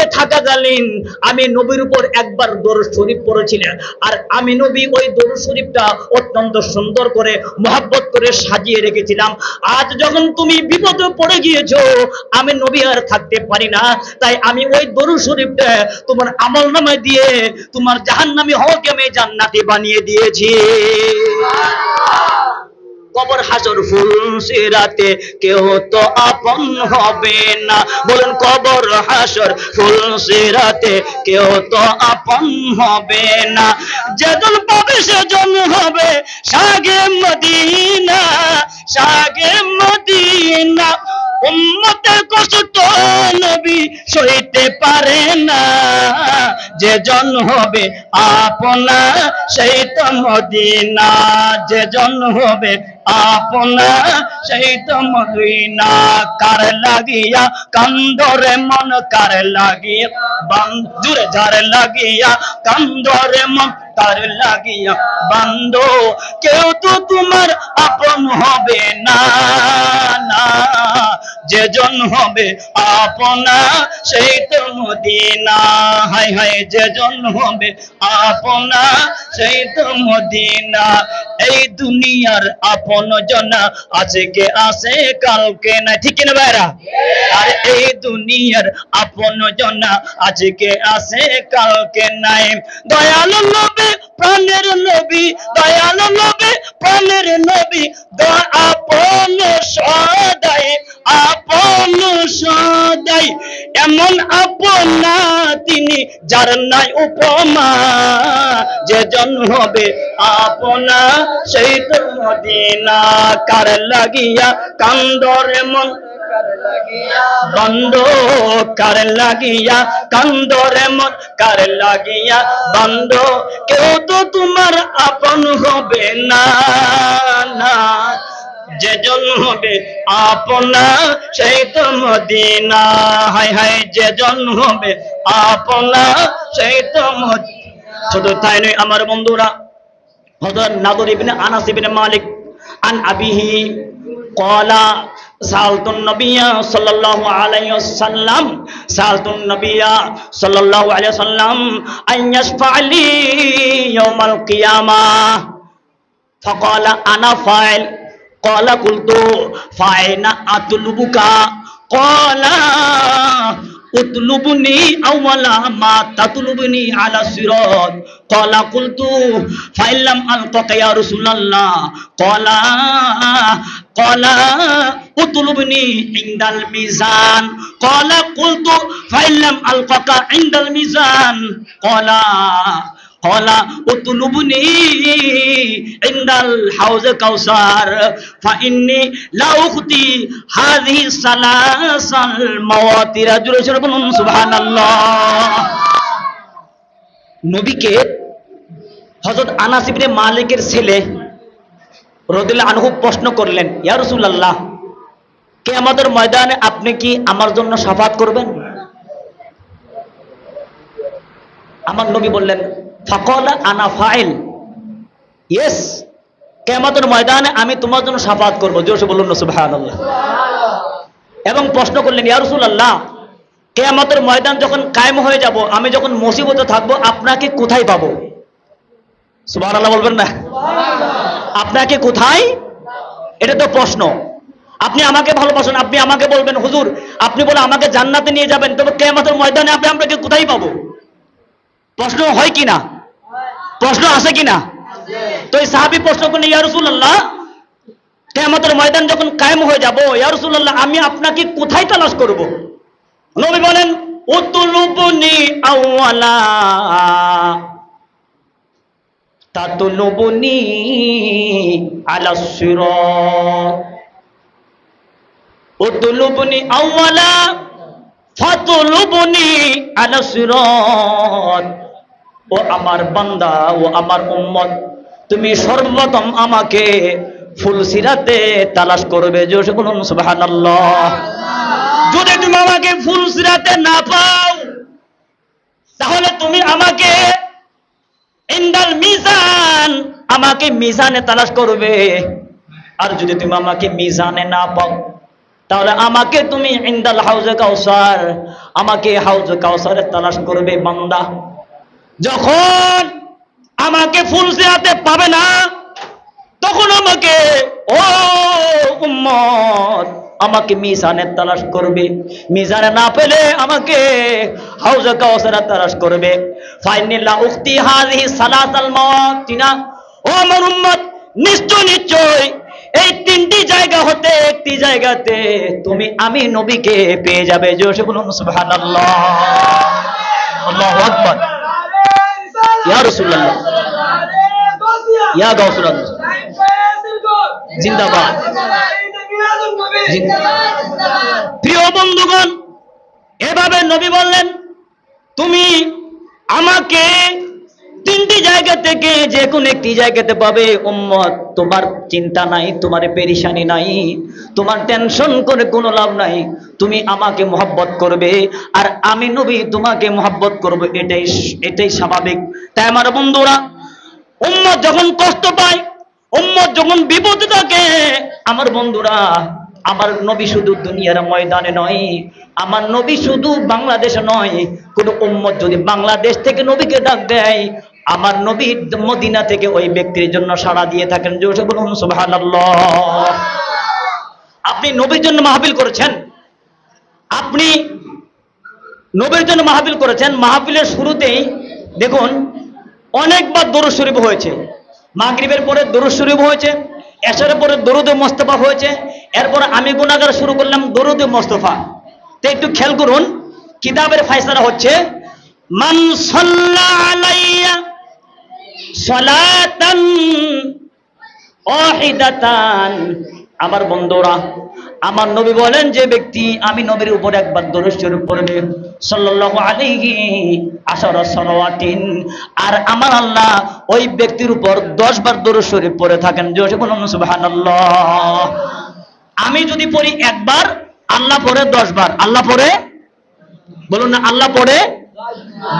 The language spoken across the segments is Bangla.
দুনিয়াতে থাকাকালীন আমি নবীর উপর একবার দরুদ শরীফ পড়েছিলেন, আর আমি নবী ওই দরুদ শরীফটা অত্যন্ত সুন্দর করে মহব্বত করে সাজিয়ে রেখেছিলাম। আজ যখন তুমি বিপদে পড়ে গিয়েছো, আমি নবী আর থাকতে পারি না, তাই আমি ওই দরুদ শরীফটা তোমার আমলনামায় দিয়ে তোমার জাহান্নামী হওয়াকে আমি জান্নাতি বানিয়ে দিয়েছি। কবর হাসর ফুলসিরাতে কেউ তো আপন হবে না, বলুন কবর হাসর ফুলসিরাতে কেউ তো আপন হবে না। যেজন পাবে সেজন হবে শাগে মদিনা, শাগে মদিনা। উম্মতের কষ্ট নবী সইতে পারে না, যেজন হবে আপনা সেই তো মদিনা, যেজন হবে আপনা সেই তো মদিনা। কার লাগিয়া কান্দরে মন, কার লাগিয়া জুড়ে যার লাগিয়া কান্দরে মন, তার লাগিয়া বান্দ কেউ তো তোমার আপন হবে না, না। যেজন হবে আপনা সেই তো মদিনা, হায় হায় যেজন হবে আপনা সেই তো মদিনা। এই দুনিয়ার আপন জনা আজকে আসে কালকে না, ঠিক না ভাইরা? আর এই দুনিয়ার আপন জনা আজকে আসে কালকে নাই। দয়ালু নবী প্রাণের নবী, দয়ালু নবী প্রাণের নবী, আপন সদাই, আপন সদাই। এমন আপন না তিনি যার নাই উপমা, যেজন হবে আপনা সেই তো মদিনা। কার লাগিয়া কান্দরে মন বন্ধ, কার লাগিয়া কান্দরে মন, কার লাগিয়া বন্ধ কেউ তো তোমার আপন হবে না, না। যেজন হবে আপনা সেই তো মদিনা, হায় হায় যেজন হবে আপনা সেই তো মদিনা। শুধু তাই নয় আমার বন্ধুরা, হযরত নাদর ইবনে আনাস ইবনে মালিক আন আবিহি ক্বালা সালতুন নবিয়্যা সাল্লাল্লাহু আলাইহি ওয়াসাল্লাম, সালতুন নবিয়্যা সাল্লাল্লাহু আলাইহি ওয়াসাল্লাম আন ইয়াশফা'লি ইয়াউমাল কিয়ামাহ ফাকালা আনা ফাইল। ক্বালা কুলতু ফাইনা আতলুবুকা, ক্বালা উতলুবনি আওয়ালা মা তাতলুবনি আলা সিরাত। ক্বালা কুলতু ফাইল্লাম আলকাকা ইয়া রাসূলুল্লাহ, ক্বালা উতলুবনি ইনদাল মিজান। ক্বালা কুলতু ফাইল্লাম আলকাকা ইনদাল মিজান, ক্বালা উতলুবনি ইনদাল হাউজ কাউসার ফাইন্নী লা উখতি হাযিহি সালাসাল মাওয়াতির। জোরে জোরে বলুন সুবহানাল্লাহ। নবীকে হযরত আনাস ইবনে মালিকের ছেলে রাদিয়াল্লাহু আনহু প্রশ্ন করলেন, ইয়া রাসূলুল্লাহ, কিয়ামতের ময়দানে আপনি কি আমার জন্য শাফাত করবেন? আমার নবী বললেন, ফাকালা আনা ফাইল, ইয়েস, কিয়ামতের ময়দানে আমি তোমার জন্য শাফাত করব। জোরে বলুন না সুবহানাল্লাহ। এবং প্রশ্ন করলেন, ইয়া রাসূলুল্লাহ, কিয়ামতের ময়দান যখন কায়েম হয়ে যাব, আমি যখন মুসিবতে থাকব, আপনাকে কোথায় পাবো? সুবহানাল্লাহ বলবেন না? আপনাকে কোথায়? এটা তো প্রশ্ন। আপনি আমাকে ভালোবাসেন, আপনি আমাকে বলবেন হুজুর, আপনি বলে আমাকে জান্নাতে নিয়ে যাবেন, তবে কিয়ামতের ময়দানে আপনি আমাকে কোথায় পাবো? প্রশ্ন হয় কিনা? প্রশ্ন আসে কিনা? তো এই সাহাবী প্রশ্ন করলেন, ইয়া রাসূলুল্লাহ, কিয়ামতের ময়দান যখন কায়েম হয়ে যাব, ইয়া রাসূলুল্লাহ, আমি আপনাকে কোথায় তালাশ করব? নবী বলেন, উতলুবনি আওয়ালা তাতলুবনি আলা সিরাত, উতলুবনি আওয়ালা ফাতলুবনি আলা সিরাত। ও আমার বান্দা, ও আমার উম্মত, তুমি সর্বপ্রথম আমাকে ফুলসিরাতে তালাশ করবে। জোরে বলুন সুবহানাল্লাহ। যদি তুমি আমাকে ফুলসিরাতে না পাও, তাহলে তুমি আমাকে ইনদাল মিজান, আমাকে মিজানে তালাশ করবে। আর যদি তুমি আমাকে মিজানে না পাও, তাহলে আমাকে তুমি ইনদাল হাউজে কাউসার, আমাকে হাউজে কাউসারে তালাশ করবে বান্দা। যখন আমাকে ফুলসে হাতে পাবে না, তখন আমাকে ও উম্মত আমাকে মিজানের তালাশ করবে। মিজানে না পেলে আমাকে হাউজে কাউসারে তালাশ করবে। ফাইনিল্লা উখতি হাযিহি সালাসাল মাওয়াতিনা, ও আমার উম্মত নিশ্চয় নিশ্চয় এই তিনটি জায়গা হতে একটি জায়গাতে তুমি আমি নবীকে পেয়ে যাবে। জোরে বলুন সুবহানাল্লাহ, আল্লাহু আকবার। ইয়া রাসূলুল্লাহ, ইয়া গাউসুল আজম, জিন্দাবাদ। প্রিয় বন্ধুগণ, এভাবে নবী বললেন তুমি আমাকে তিনটি জায়গা থেকে যে কোনো একটি জায়গাতে পাবে। উম্মত তোমার চিন্তা নাই, তোমার পেরেশানি নাই, তোমার টেনশন করে কোনো লাভ নাই। তুমি আমাকে মহব্বত করবে আর আমি নবী তোমাকে মহব্বত করব, এটাই স্বাভাবিক। তাই আমার বন্ধুরা, উম্মত যখন কষ্ট পায়, উম্মত যখন বিপদে থাকে, আমার বন্ধুরা, আমার নবী শুধু দুনিয়ার ময়দানে নয়, আমার নবী শুধু বাংলাদেশে নয়, কোন উম্মত যদি বাংলাদেশ থেকে নবীকে ডাক দেয়, আমার নবী মদিনা থেকে ওই ব্যক্তির জন্য সাড়া দিয়ে থাকেন। জোরে বলুন সুবহানাল্লাহ। আপনি নবীর জন্য মাহফিল করেছেন, আপনি নবীর জন্য মাহফিল করেছেন। মাহফিলের শুরুতেই দেখুন অনেকবার দরুদ শরীফ হয়েছে, মাগরিবের পরে দরুদ শরীফ হয়েছে, এশারের পরে দরুদে মোস্তফা হয়েছে, এরপর আমি গুনাহগার শুরু করলাম দরুদে মোস্তফা। তো একটু খেয়াল করুন, কিতাবের ফয়সালা হচ্ছে মান সাল্লা আলাইয়া সালাতান ওয়াহিদাতান। আমার বন্ধুরা, আমার নবী বলেন যে ব্যক্তি আমি নবীর উপর একবার দরুদ শরীফ পড়বে সাল্লাল্লাহু আলাইহি আশারা সালাওয়াতিন, আর আমার আল্লাহ ওই ব্যক্তির উপর 10 বার দরুদ শরীফ পড়ে থাকেন। জোরে বলুন সুবহানাল্লাহ। আমি যদি পড়ি একবার, আল্লাহ পড়ে 10 বার। আল্লাহ পড়ে, বলুন না, আল্লাহ পড়ে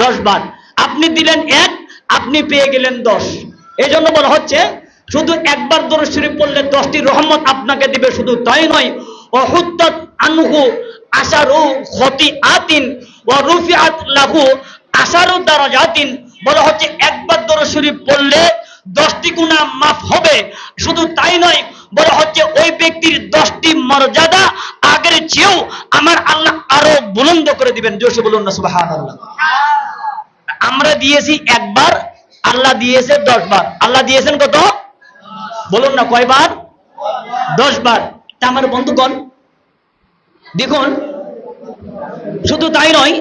10 বার। আপনি দিলেন 1, আপনি পেয়ে গেলেন 10। এই জন্য বলা হচ্ছে শুধু একবার দরুদ শরীফ পড়লে 10টি রহমত আপনাকে দিবে। শুধু তাই নয়, ওয়াহুত্তাত আনহু আশারু খতিআতিন ওয়া রুফিআত লাহু আশারু দারাজাতিন। বলা হচ্ছে একবার দরুদ শরীফ পড়লে 10টি গুনাহ মাফ হবে। শুধু তাই নয়, বলা হচ্ছে ওই ব্যক্তির 10টি মর্যাদা আগের চেয়েও আমার আল্লাহ আরো বুলন্দ করে দিবেন। জোরে বলুন না সুবহানাল্লাহ। আমরা দিয়েছি একবার, আল্লাহ দিয়েছে 10 বার। আল্লাহ দিয়েছেন কত? বলুন না কয়বার? 10 বার। তা আমার বন্ধুগণ দেখুন, শুধু তাই নয়,